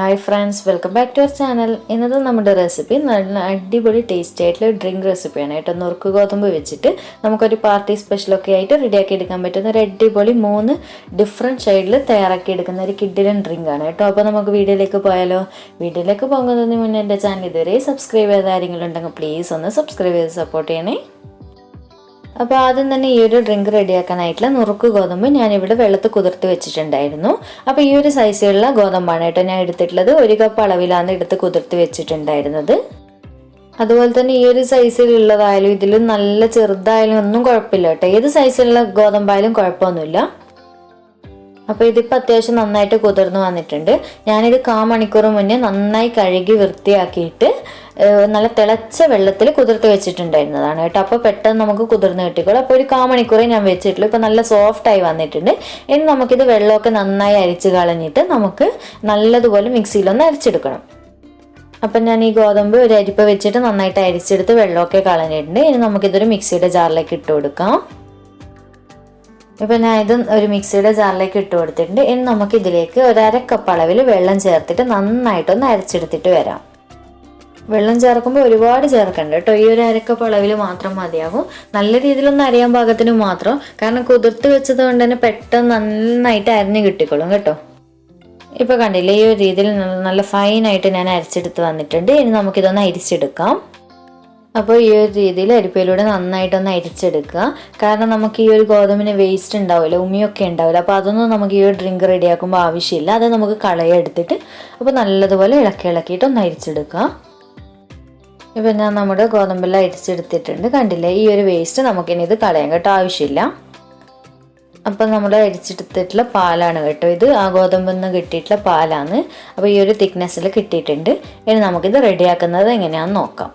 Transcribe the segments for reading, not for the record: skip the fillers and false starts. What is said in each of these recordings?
Hi friends, welcome back to our channel. ഇന്നത്തെ നമ്മുടെ recipe നല്ല അടിപൊളി ടേസ്റ്റി ആയിട്ടുള്ള ഡ്രിങ്ക് റെസിപ്പിയാണ് കേട്ടോ. നുറുക്ക് ഗോതമ്പ് വെച്ചിട്ട് നമുക്കൊരു പാർട്ടി സ്പെഷ്യലൊക്കെ ആയിട്ട് റെഡിയാക്കി എടുക്കാൻ പറ്റുന്ന ഒരു അടിപൊളി 3 ഡിഫറെൻറ്റ് ഷെയ്ഡിൽ തയ്യാറാക്കി എടുക്കുന്ന ഒരു കിഡിലൻ ഡ്രിങ്ക് ആണ് കേട്ടോ. അപ്പോൾ നമുക്ക് വീഡിയോയിലേക്ക് പോയാലോ. വീഡിയോയിലേക്ക് പോകുന്നതിന് മുന്നേ എൻ്റെ ചാനൽ ഇതുവരെ സബ്സ്ക്രൈബ് ചെയ്ത ആരെങ്കിലും ഉണ്ടെങ്കിൽ പ്ലീസ് ഒന്ന് സബ്സ്ക്രൈബ് ചെയ്ത് സപ്പോർട്ട് ചെയ്യണേ. അപ്പോൾ ആദ്യം തന്നെ ഈ ഒരു ഡ്രിങ്ക് റെഡിയാക്കാനായിട്ടുള്ള നുറുക്ക് ഗോതമ്പ് ഞാനിവിടെ വെള്ളത്തിൽ കുതിർത്ത് വെച്ചിട്ടുണ്ടായിരുന്നു. അപ്പോൾ ഈ ഒരു സൈസിലുള്ള ഗോതമ്പാണ് കേട്ടോ ഞാൻ എടുത്തിട്ടുള്ളത്. 1 കപ്പ് അളവിലാണ് എടുത്ത് കുതിർത്ത് വെച്ചിട്ടുണ്ടായിരുന്നത്. അതുപോലെ തന്നെ ഈ ഒരു സൈസിലുള്ളതായാലും ഇതിൽ നല്ല ചെറുതായാലും ഒന്നും കുഴപ്പമില്ല കേട്ടോ. ഏത് സൈസിലുള്ള ഗോതമ്പായാലും കുഴപ്പമൊന്നുമില്ല. അപ്പോൾ ഇതിപ്പോൾ അത്യാവശ്യം നന്നായിട്ട് കുതിർന്ന് വന്നിട്ടുണ്ട്. ഞാനിത് 1/4 മണിക്കൂർ മുന്നേ നന്നായി കഴുകി വൃത്തിയാക്കിയിട്ട് നല്ല തിളച്ച വെള്ളത്തിൽ കുതിർത്ത് വെച്ചിട്ടുണ്ടായിരുന്നതാണ് കേട്ടോ. അപ്പോൾ പെട്ടെന്ന് നമുക്ക് കുതിർന്ന് കിട്ടിക്കോളും. അപ്പോൾ ഒരു 1/4 മണിക്കൂറേ ഞാൻ വെച്ചിട്ടുള്ളൂ. ഇപ്പോൾ നല്ല സോഫ്റ്റായി വന്നിട്ടുണ്ട്. ഇനി നമുക്കിത് വെള്ളമൊക്കെ നന്നായി അരിച്ച് കളഞ്ഞിട്ട് നമുക്ക് നല്ലതുപോലെ മിക്സിയിലൊന്ന് അരിച്ചെടുക്കണം. അപ്പം ഞാൻ ഈ ഗോതമ്പ് ഒരു അരിപ്പ വെച്ചിട്ട് നന്നായിട്ട് അരിച്ചെടുത്ത് വെള്ളമൊക്കെ കളഞ്ഞിട്ടുണ്ട്. ഇനി നമുക്കിതൊരു മിക്സിയുടെ ജാറിലേക്ക് ഇട്ട് കൊടുക്കാം. ഇപ്പം ഞാൻ ഇത് ഒരു മിക്സിയുടെ ജാറിലേക്ക് ഇട്ട് കൊടുത്തിട്ടുണ്ട്. ഇനി നമുക്കിതിലേക്ക് 1/2 കപ്പ് അളവിൽ വെള്ളം ചേർത്തിട്ട് നന്നായിട്ടൊന്ന് അരച്ചെടുത്തിട്ട് വരാം. വെള്ളം ചേർക്കുമ്പോൾ ഒരുപാട് ചേർക്കണ്ട കേട്ടോ. ഈ ഒരു 1/2 കപ്പ് അളവിൽ മാത്രം മതിയാകും. നല്ല രീതിയിലൊന്ന് അരിയാൻ പാകത്തിന് മാത്രം. കാരണം കുതിർത്ത് വെച്ചത് കൊണ്ട് തന്നെ പെട്ടെന്ന് നന്നായിട്ട് അരിഞ്ഞ് കിട്ടിക്കോളും കേട്ടോ. ഇപ്പോൾ കണ്ടില്ലേ, ഈ ഒരു രീതിയിൽ നല്ല ഫൈനായിട്ട് ഞാൻ അരച്ചെടുത്ത് വന്നിട്ടുണ്ട്. ഇനി നമുക്കിതൊന്ന് അരിച്ചെടുക്കാം. അപ്പോൾ ഈ ഒരു രീതിയിൽ അരിപ്പയിലൂടെ നന്നായിട്ടൊന്ന് അരിച്ചെടുക്കുക. കാരണം നമുക്ക് ഈ ഒരു ഗോതമ്പിന് വേസ്റ്റ് ഉണ്ടാവില്ല, ഉമിയൊക്കെ ഉണ്ടാവില്ല. അപ്പോൾ അതൊന്നും നമുക്ക് ഈ ഒരു ഡ്രിങ്ക് റെഡിയാക്കുമ്പോൾ ആവശ്യമില്ല. അത് നമുക്ക് കളയെടുത്തിട്ട് അപ്പോൾ നല്ലതുപോലെ ഇളക്കിയിട്ട് ഒന്ന് അരിച്ചെടുക്കുക. ഇപ്പം ഞാൻ നമ്മുടെ ഗോതമ്പെല്ലാം അരിച്ചെടുത്തിട്ടുണ്ട്. കണ്ടില്ലേ, ഈ ഒരു വേസ്റ്റ് നമുക്കിനി ഇത് കളയാൻ കേട്ടോ, ആവശ്യമില്ല. അപ്പം നമ്മൾ അരിച്ചെടുത്തിട്ടുള്ള പാലാണ് കേട്ടോ ഇത്. ആ ഗോതമ്പിൽ നിന്ന് കിട്ടിയിട്ടുള്ള പാലാണ്. അപ്പോൾ ഈ ഒരു തിക്നെസ്സിൽ കിട്ടിയിട്ടുണ്ട്. ഇനി നമുക്കിത് റെഡിയാക്കുന്നത് എങ്ങനെയാണെന്ന് നോക്കാം.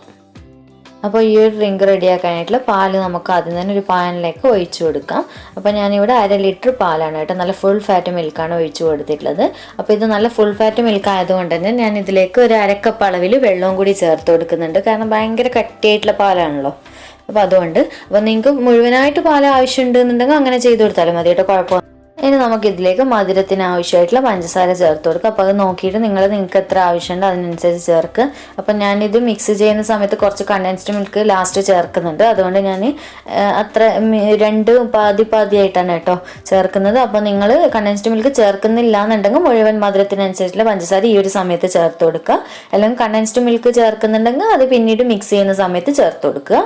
അപ്പോൾ ഈ ഒരു ഡ്രിങ്ക് റെഡിയാക്കാനായിട്ടുള്ള പാല് നമുക്ക് ആദ്യം തന്നെ ഒരു പാനിലേക്ക് ഒഴിച്ചു കൊടുക്കാം. അപ്പോൾ ഞാനിവിടെ 1/2 ലിറ്റർ പാലാണ് കേട്ടോ, നല്ല ഫുൾ ഫാറ്റ് മിൽക്കാണ് ഒഴിച്ചു കൊടുത്തിട്ടുള്ളത്. അപ്പോൾ ഇത് നല്ല ഫുൾ ഫാറ്റ് മിൽക്ക് ആയതുകൊണ്ട് തന്നെ ഞാൻ ഇതിലേക്ക് ഒരു 1/2 കപ്പ് അളവിൽ വെള്ളവും കൂടി ചേർത്ത് കൊടുക്കുന്നുണ്ട്. കാരണം ഭയങ്കര കട്ടിയായിട്ടുള്ള പാലാണല്ലോ. അപ്പോൾ അതുകൊണ്ട് നിങ്ങൾക്ക് മുഴുവനായിട്ട് പാൽ ആവശ്യമുണ്ട് എന്നുണ്ടെങ്കിൽ അങ്ങനെ ചെയ്ത് കൊടുത്താലും മതി കേട്ടോ, കുഴപ്പമില്ല. ഇനി നമുക്കിതിലേക്ക് മധുരത്തിന് ആവശ്യമായിട്ടുള്ള പഞ്ചസാര ചേർത്ത് കൊടുക്കുക. അപ്പോൾ അത് നോക്കിയിട്ട് നിങ്ങൾക്ക് എത്ര ആവശ്യമുണ്ട് അതിനനുസരിച്ച് ചേർക്കുക. അപ്പം ഞാനിത് മിക്സ് ചെയ്യുന്ന സമയത്ത് കുറച്ച് കണ്ടൻസ്ഡ് മിൽക്ക് ലാസ്റ്റ് ചേർക്കുന്നുണ്ട്. അതുകൊണ്ട് ഞാൻ അത്ര 2 പാതിയായിട്ടാണ് കേട്ടോ ചേർക്കുന്നത്. അപ്പോൾ നിങ്ങൾ കണ്ടൻസ്ഡ് മിൽക്ക് ചേർക്കുന്നില്ല എന്നുണ്ടെങ്കിൽ മുഴുവൻ മധുരത്തിനനുസരിച്ചുള്ള പഞ്ചസാര ഈ ഒരു സമയത്ത് ചേർത്ത് കൊടുക്കുക. അല്ലെങ്കിൽ കണ്ടൻസ്ഡ് മിൽക്ക് ചേർക്കുന്നുണ്ടെങ്കിൽ അത് പിന്നീട് മിക്സ് ചെയ്യുന്ന സമയത്ത് ചേർത്ത് കൊടുക്കുക.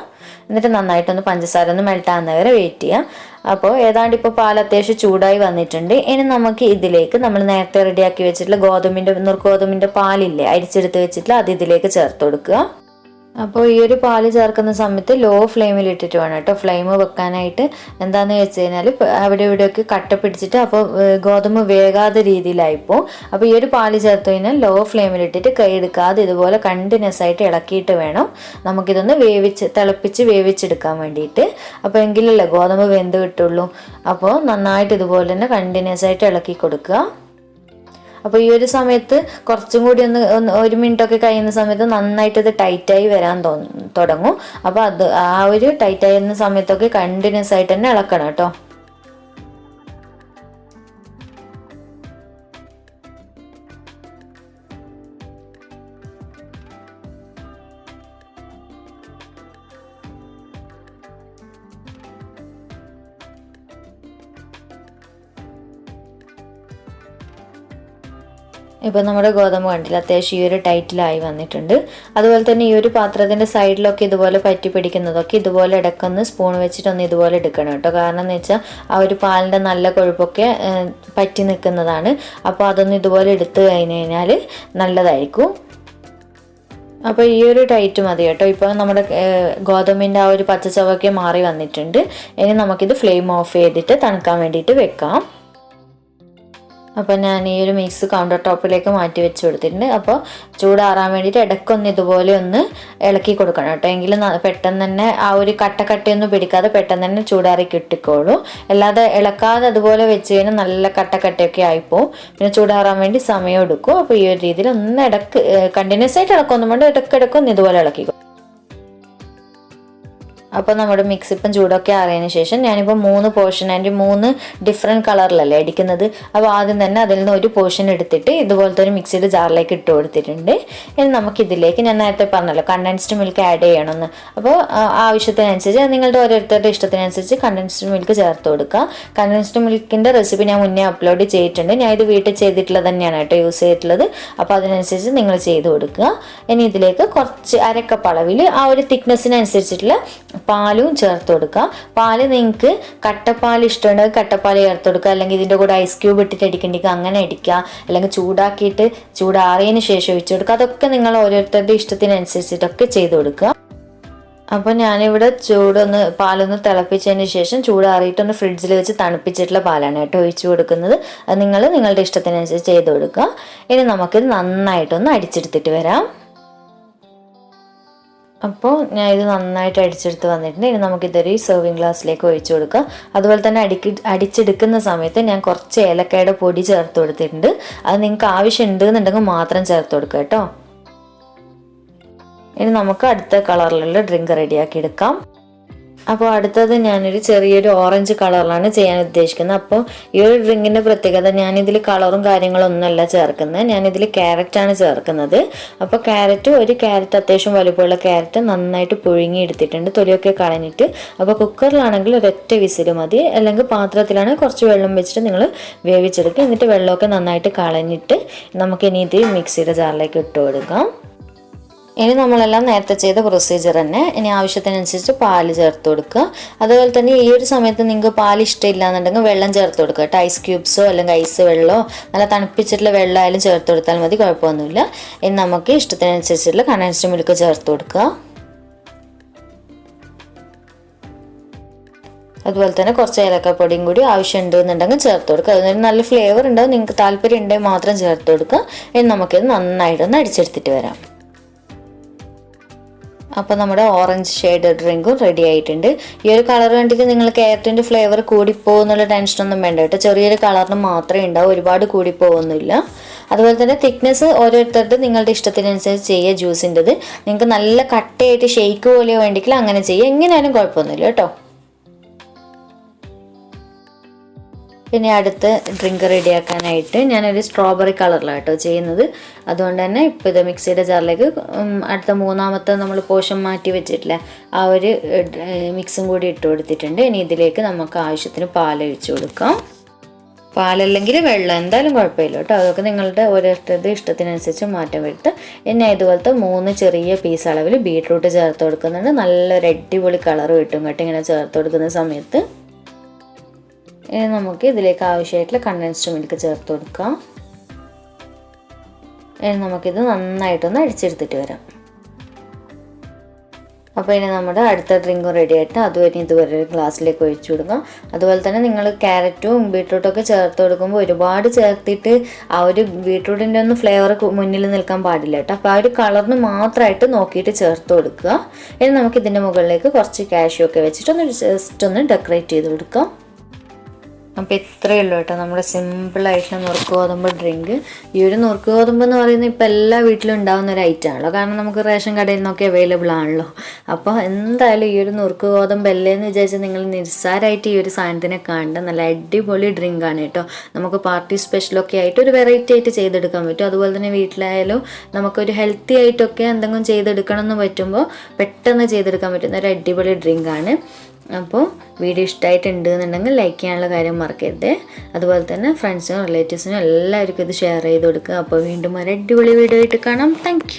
എന്നിട്ട് നന്നായിട്ടൊന്ന് പഞ്ചസാര ഒന്ന് മെൽട്ടാകുന്നവരെ വെയിറ്റ് ചെയ്യുക. അപ്പോൾ ഏതാണ്ട് ഇപ്പോൾ പാൽ അത്യാവശ്യം ചൂടായി വന്നിട്ടുണ്ട്. ഇനി നമുക്ക് ഇതിലേക്ക് നമ്മൾ നേരത്തെ റെഡിയാക്കി വെച്ചിട്ടുള്ള നുറുക്ക് ഗോതമ്പിൻ്റെ പാലില്ലേ, അരിച്ചെടുത്ത് വെച്ചിട്ടുള്ള അത് ഇതിലേക്ക് ചേർത്ത് കൊടുക്കുക. അപ്പോൾ ഈ ഒരു പാല് ചേർക്കുന്ന സമയത്ത് ലോ ഫ്ലെയിമിൽ ഇട്ടിട്ട് വേണം കേട്ടോ ഫ്ലെയിം വെക്കാനായിട്ട്. എന്താണെന്ന് വെച്ച് കഴിഞ്ഞാൽ അവിടെ ഇവിടെയൊക്കെ കട്ട പിടിച്ചിട്ട് അപ്പോൾ ഗോതമ്പ് വേകാതെ രീതിയിലായിപ്പോൾ. അപ്പോൾ ഈ ഒരു പാല് ചേർത്ത് കഴിഞ്ഞാൽ ലോ ഫ്ലെയിമിൽ ഇട്ടിട്ട് കൈ എടുക്കാതെ ഇതുപോലെ കണ്ടിന്യൂസ് ആയിട്ട് ഇളക്കിയിട്ട് വേണം നമുക്കിതൊന്ന് തിളപ്പിച്ച് വേവിച്ചെടുക്കാൻ വേണ്ടിയിട്ട്. അപ്പോൾ എങ്കിലല്ലേ ഗോതമ്പ് വെന്ത് കിട്ടുള്ളൂ. അപ്പോൾ നന്നായിട്ട് ഇതുപോലെ തന്നെ കണ്ടിന്യൂസ് ആയിട്ട് ഇളക്കി കൊടുക്കുക. അപ്പോൾ ഈ ഒരു സമയത്ത് കുറച്ചും കൂടി ഒന്ന് 1 മിനിറ്റൊക്കെ കഴിയുന്ന സമയത്ത് നന്നായിട്ട് ഇത് ടൈറ്റായി വരാൻ തുടങ്ങും. അപ്പോൾ ആ ഒരു ടൈറ്റായി വരുന്ന സമയത്തൊക്കെ കണ്ടിന്യൂസ് ആയിട്ട് തന്നെ ഇളക്കണം കേട്ടോ. ഇപ്പോൾ നമ്മുടെ ഗോതമ്പ് കണ്ടില്ല, അത്യാവശ്യം ഈ ഒരു ടൈറ്റിലായി വന്നിട്ടുണ്ട്. അതുപോലെ തന്നെ ഈ ഒരു പാത്രത്തിൻ്റെ സൈഡിലൊക്കെ ഇതുപോലെ പറ്റി പിടിക്കുന്നതൊക്കെ ഇതുപോലെ ഇടയ്ക്കൊന്ന് സ്പൂൺ വെച്ചിട്ടൊന്ന് ഇതുപോലെ എടുക്കണം കേട്ടോ. കാരണം എന്ന് വെച്ചാൽ ആ ഒരു പാലിൻ്റെ നല്ല കൊഴുപ്പൊക്കെ പറ്റി നിൽക്കുന്നതാണ്. അപ്പോൾ അതൊന്ന് ഇതുപോലെ എടുത്തു കഴിഞ്ഞാൽ നല്ലതായിരിക്കും. അപ്പോൾ ഈ ഒരു ടൈറ്റ് മതി കേട്ടോ. ഇപ്പോൾ നമ്മുടെ ഗോതമ്പിൻ്റെ ആ ഒരു പച്ചച്ചവൊക്കെ മാറി വന്നിട്ടുണ്ട്. ഇനി നമുക്കിത് ഫ്ലെയിം ഓഫ് ചെയ്തിട്ട് തണുക്കാൻ വേണ്ടിയിട്ട് വെക്കാം. അപ്പോൾ ഞാൻ ഈ ഒരു മിക്സ് കൗണ്ടർ ടോപ്പിലേക്ക് മാറ്റി വെച്ച് കൊടുത്തിട്ടുണ്ട്. അപ്പോൾ ചൂടാറാൻ വേണ്ടിയിട്ട് ഇടയ്ക്കൊന്ന് ഇതുപോലെ ഒന്ന് ഇളക്കി കൊടുക്കണം കേട്ടോ. എങ്കിലും പെട്ടെന്ന് തന്നെ ആ ഒരു കട്ടയൊന്നും പിടിക്കാതെ പെട്ടെന്ന് തന്നെ ചൂടാറി കിട്ടിക്കോളൂ. അല്ലാതെ ഇളക്കാതെ അതുപോലെ വെച്ച് കഴിഞ്ഞാൽ നല്ല കട്ടയൊക്കെ ആയിപ്പോവും. പിന്നെ ചൂടാറാൻ വേണ്ടി സമയം എടുക്കും. അപ്പോൾ ഈ ഒരു രീതിയിൽ ഒന്ന് കണ്ടിന്യൂസ് ആയിട്ട് ഇളക്കൊന്നും വേണ്ട, ഇടയ്ക്കൊന്ന് ഇതുപോലെ ഇളക്കി. അപ്പോൾ നമ്മുടെ മിക്സ് ഇപ്പം ചൂടൊക്കെ ആറിയതിന് ശേഷം ഞാനിപ്പോൾ 3 പോർഷൻ ആൻഡ് 3 ഡിഫറെൻറ്റ് കളറിലല്ലേ അടിക്കുന്നത്. അപ്പോൾ ആദ്യം തന്നെ അതിൽ നിന്ന് ഒരു പോർഷൻ എടുത്തിട്ട് ഇതുപോലത്തെ ഒരു മിക്സിയുടെ ജാറിലേക്ക് ഇട്ട് കൊടുത്തിട്ടുണ്ട്. ഇനി നമുക്കിതിലേക്ക് ഞാൻ നേരത്തെ പറഞ്ഞല്ലോ കണ്ടൻസ്ഡ് മിൽക്ക് ആഡ് ചെയ്യണമെന്ന്. അപ്പോൾ ആവശ്യത്തിനനുസരിച്ച് നിങ്ങളുടെ ഓരോരുത്തരുടെ ഇഷ്ടത്തിനനുസരിച്ച് കണ്ടൻസ്ഡ് മിൽക്ക് ചേർത്ത് കൊടുക്കുക. കണ്ടൻസ്ഡ് മിൽക്കിൻ്റെ റെസിപ്പി ഞാൻ മുന്നേ അപ്ലോഡ് ചെയ്തിട്ടുണ്ട്. ഞാൻ ഇത് വീട്ടിൽ ചെയ്തിട്ടുള്ളത് തന്നെയാണ് കേട്ടോ യൂസ് ചെയ്തിട്ടുള്ളത്. അപ്പോൾ അതിനനുസരിച്ച് നിങ്ങൾ ചെയ്ത് കൊടുക്കുക. ഇനി ഇതിലേക്ക് കുറച്ച് അരക്കപ്പ് അളവിൽ ആ ഒരു തിക്നെസ്സിനനുസരിച്ചിട്ടുള്ള പാലും ചേർത്ത് കൊടുക്കുക. പാല് നിങ്ങൾക്ക് കട്ടപ്പാൽ ഇഷ്ടമുണ്ടെങ്കിൽ കട്ടപ്പാൽ ചേർത്ത് കൊടുക്കുക, അല്ലെങ്കിൽ ഇതിൻ്റെ കൂടെ ഐസ് ക്യൂബ് ഇട്ടിട്ട് അടിക്കണ്ടെങ്കിൽ അങ്ങനെ അടിക്കുക, അല്ലെങ്കിൽ ചൂടാക്കിയിട്ട് ചൂടാറിയതിന് ശേഷം ഒഴിച്ചു കൊടുക്കുക. അതൊക്കെ നിങ്ങൾ ഓരോരുത്തരുടെ ഇഷ്ടത്തിനനുസരിച്ചിട്ടൊക്കെ ചെയ്ത് കൊടുക്കുക. അപ്പോൾ ഞാനിവിടെ പാലൊന്ന് തിളപ്പിച്ചതിന് ശേഷം ചൂടാറിയിട്ടൊന്ന് ഫ്രിഡ്ജിൽ വെച്ച് തണുപ്പിച്ചിട്ടുള്ള പാലാണ് കേട്ടോ ഒഴിച്ചു കൊടുക്കുന്നത്. അത് നിങ്ങൾ നിങ്ങളുടെ ഇഷ്ടത്തിനനുസരിച്ച് ചെയ്ത് കൊടുക്കുക. ഇനി നമുക്കിത് നന്നായിട്ടൊന്ന് അടിച്ചെടുത്തിട്ട് വരാം. അപ്പോൾ ഞാൻ ഇത് നന്നായിട്ട് അടിച്ചെടുത്ത് വന്നിട്ടുണ്ട്. ഇനി നമുക്കിതൊരു സെർവിങ് ഗ്ലാസ്സിലേക്ക് ഒഴിച്ചു കൊടുക്കാം. അതുപോലെ തന്നെ അടിച്ചെടുക്കുന്ന സമയത്ത് ഞാൻ കുറച്ച് ഏലക്കായുടെ പൊടി ചേർത്ത് കൊടുത്തിട്ടുണ്ട്. അത് നിങ്ങൾക്ക് ആവശ്യമുണ്ട് എന്നുണ്ടെങ്കിൽ മാത്രം ചേർത്ത് കൊടുക്കുക കേട്ടോ. ഇനി നമുക്ക് അടുത്ത കളറിലുള്ള ഡ്രിങ്ക് റെഡിയാക്കി എടുക്കാം. അപ്പോൾ അടുത്തത് ഞാനൊരു ചെറിയൊരു ഓറഞ്ച് കളറിലാണ് ചെയ്യാൻ ഉദ്ദേശിക്കുന്നത്. അപ്പോൾ ഈ ഒരു ഡ്രിങ്കിൻ്റെ പ്രത്യേകത ഞാനിതിൽ കളറും കാര്യങ്ങളൊന്നുമല്ല ചേർക്കുന്നത്, ഞാനിതിൽ ക്യാരറ്റാണ് ചേർക്കുന്നത്. അപ്പോൾ ഒരു ക്യാരറ്റ് അത്യാവശ്യം വലുപ്പമുള്ള ക്യാരറ്റ് നന്നായിട്ട് പുഴുങ്ങി എടുത്തിട്ടുണ്ട്, തൊലിയൊക്കെ കളഞ്ഞിട്ട്. അപ്പോൾ കുക്കറിലാണെങ്കിൽ ഒരൊറ്റ വിസിൽ മതി, അല്ലെങ്കിൽ പാത്രത്തിലാണെങ്കിൽ കുറച്ച് വെള്ളം വെച്ചിട്ട് നിങ്ങൾ വേവിച്ചെടുക്കുക. എന്നിട്ട് വെള്ളമൊക്കെ നന്നായിട്ട് കളഞ്ഞിട്ട് നമുക്കിനി ഇത് മിക്സിയുടെ ജാറിലേക്ക് ഇട്ട് കൊടുക്കാം. ഇനി നമ്മളെല്ലാം നേരത്തെ ചെയ്ത പ്രൊസീജിയർ തന്നെ. ഇനി ആവശ്യത്തിനനുസരിച്ച് പാല് ചേർത്ത് കൊടുക്കുക. അതുപോലെ തന്നെ ഈ ഒരു സമയത്ത് നിങ്ങൾക്ക് പാൽ ഇഷ്ടമില്ല എന്നുണ്ടെങ്കിൽ വെള്ളം ചേർത്ത് കൊടുക്കുക കേട്ടോ. ഐസ് ക്യൂബ്സോ അല്ലെങ്കിൽ ഐസ് വെള്ളമോ നല്ല തണുപ്പിച്ചിട്ടുള്ള വെള്ളമായാലും ചേർത്ത് കൊടുത്താൽ മതി, കുഴപ്പമൊന്നുമില്ല. ഇനി നമുക്ക് ഇഷ്ടത്തിനനുസരിച്ചുള്ള കണ്ടൻസ്ഡ് മിൽക്ക് ചേർത്ത് കൊടുക്കുക. അതുപോലെ തന്നെ കുറച്ച് ഏലക്കപ്പൊടിയും കൂടി ആവശ്യമുണ്ട് എന്നുണ്ടെങ്കിൽ ചേർത്ത് കൊടുക്കുക. അതിനൊരു നല്ല ഫ്ലേവർ ഉണ്ടാവും. നിങ്ങൾക്ക് താല്പര്യം ഉണ്ടെങ്കിൽ മാത്രം ചേർത്ത് കൊടുക്കുക. ഇനി നമുക്കിത് നന്നായിട്ടൊന്ന് അടിച്ചെടുത്തിട്ട് വരാം. അപ്പോൾ നമ്മുടെ ഓറഞ്ച് ഷെയ്ഡ് ഡ്രിങ്കും റെഡി ആയിട്ടുണ്ട്. ഈ ഒരു കളർ കണ്ടിട്ട് നിങ്ങൾ ക്യാരറ്റിൻ്റെ ഫ്ലേവർ കൂടിപ്പോകുന്നുള്ള ടെൻഷനൊന്നും വേണ്ട കേട്ടോ. ചെറിയൊരു കളറിന് മാത്രമേ ഉണ്ടാവും, ഒരുപാട് കൂടിപ്പോകുന്നില്ല. അതുപോലെ തന്നെ തിക്നെസ് ഓരോരുത്തരുടെ നിങ്ങളുടെ ഇഷ്ടത്തിനനുസരിച്ച് ചെയ്യുക. ജ്യൂസിൻ്റെത് നിങ്ങൾക്ക് നല്ല കട്ടയായിട്ട് ഷെയ്ക്ക് പോലെ വേണ്ടെങ്കിൽ അങ്ങനെ ചെയ്യുക, എങ്ങനെയാലും കുഴപ്പമൊന്നുമില്ല കേട്ടോ. പിന്നെ അടുത്ത ഡ്രിങ്ക് റെഡിയാക്കാനായിട്ട് ഞാനൊരു സ്ട്രോബെറി കളറിലാണ് കേട്ടോ ചെയ്യുന്നത്. അതുകൊണ്ട് തന്നെ ഇപ്പോൾ ഇത് മിക്സിയുടെ ജാറിലേക്ക് അടുത്ത മൂന്നാമത്തെ നമ്മൾ പോഷൻ മാറ്റി വെച്ചിട്ടില്ല ആ ഒരു മിക്സും കൂടി ഇട്ട് കൊടുത്തിട്ടുണ്ട്. ഇനി ഇതിലേക്ക് നമുക്ക് ആവശ്യത്തിന് പാലൊഴിച്ച് കൊടുക്കാം. പാലല്ലെങ്കിൽ വെള്ളം എന്തായാലും കുഴപ്പമില്ല കേട്ടോ. അതൊക്കെ നിങ്ങളുടെ ഓരോരുത്തരുടെ ഇഷ്ടത്തിനനുസരിച്ച് മാറ്റം വരുത്തുക. പിന്നെ ഇതുപോലത്തെ 3 ചെറിയ പീസ് അളവിൽ ബീട്രൂട്ട് ചേർത്ത് കൊടുക്കുന്നുണ്ട്. നല്ലൊരു അടിപൊളി കളർ കിട്ടും കേട്ടോ ഇങ്ങനെ ചേർത്ത് കൊടുക്കുന്ന സമയത്ത്. ഇനി നമുക്ക് ഇതിലേക്ക് ആവശ്യമായിട്ടുള്ള കണ്ടൻസ്ഡ് മിൽക്ക് ചേർത്ത് കൊടുക്കാം. ഇനി നമുക്കിത് നന്നായിട്ടൊന്ന് അടിച്ചെടുത്തിട്ട് വരാം. അപ്പോൾ ഇനി നമ്മുടെ അടുത്ത ഡ്രിങ്കും റെഡി ആയിട്ട് അതുവരെ ഇതുവരെ ഒരു ഗ്ലാസ്സിലേക്ക് ഒഴിച്ചു കൊടുക്കാം. അതുപോലെ തന്നെ നിങ്ങൾ ക്യാരറ്റും ബീട്രൂട്ടും ഒക്കെ ചേർത്ത് കൊടുക്കുമ്പോൾ ഒരുപാട് ചേർത്തിട്ട് ആ ഒരു ബീട്രൂട്ടിൻ്റെ ഒന്നും ഫ്ലേവർ മുന്നിൽ നിൽക്കാൻ പാടില്ല കേട്ടോ. അപ്പോൾ ആ ഒരു കളറിന് മാത്രമായിട്ട് നോക്കിയിട്ട് ചേർത്ത് കൊടുക്കുക. ഇനി നമുക്ക് ഇതിൻ്റെ മുകളിലേക്ക് കുറച്ച് കാഷ്യൂ ഒക്കെ വെച്ചിട്ട് ജസ്റ്റ് ഒന്ന് ഡെക്കറേറ്റ് ചെയ്ത് കൊടുക്കാം. അപ്പോൾ ഇത്രയേ ഉള്ളൂ കേട്ടോ നമ്മുടെ സിമ്പിളായിട്ടുള്ള നുറുക്ക് ഗോതമ്പ് ഡ്രിങ്ക്. ഈ ഒരു നുറുക്ക് ഗോതമ്പ് എന്ന് പറയുന്നത് ഇപ്പോൾ എല്ലാ വീട്ടിലും ഉണ്ടാകുന്ന ഒരു ഐറ്റം ആണല്ലോ, കാരണം നമുക്ക് റേഷൻ കടയിൽ നിന്നൊക്കെ അവൈലബിൾ ആണല്ലോ. അപ്പോൾ എന്തായാലും ഈ ഒരു നുറുക്ക് ഗോതമ്പ് അല്ലേന്ന് വിചാരിച്ച് നിങ്ങൾ നിസ്സാരമായിട്ട് ഈ ഒരു സാധനത്തിനെ കാണേണ്ട നല്ല അടിപൊളി ഡ്രിങ്കാണ് കേട്ടോ. നമുക്ക് പാർട്ടി സ്പെഷ്യലൊക്കെ ആയിട്ട് ഒരു വെറൈറ്റി ആയിട്ട് ചെയ്തെടുക്കാൻ പറ്റും. അതുപോലെ തന്നെ വീട്ടിലായാലും നമുക്കൊരു ഹെൽത്തി ആയിട്ടൊക്കെ എന്തെങ്കിലും ചെയ്തെടുക്കണം എന്ന് പറ്റുമ്പോൾ പെട്ടെന്ന് ചെയ്തെടുക്കാൻ പറ്റുന്ന ഒരു അടിപൊളി ഡ്രിങ്കാണ്. അപ്പോൾ വീഡിയോ ഇഷ്ടമായിട്ടുണ്ട് എന്നുണ്ടെങ്കിൽ ലൈക്ക് ചെയ്യാനുള്ള കാര്യം മറക്കരുത്. അതുപോലെ തന്നെ ഫ്രണ്ട്സിനും റിലേറ്റീവ്സിനും എല്ലാവർക്കും ഇത് ഷെയർ ചെയ്ത് കൊടുക്കുക. അപ്പോൾ വീണ്ടും ഒരു അടിപൊളി വീഡിയോ ആയിട്ട് കാണാം. താങ്ക്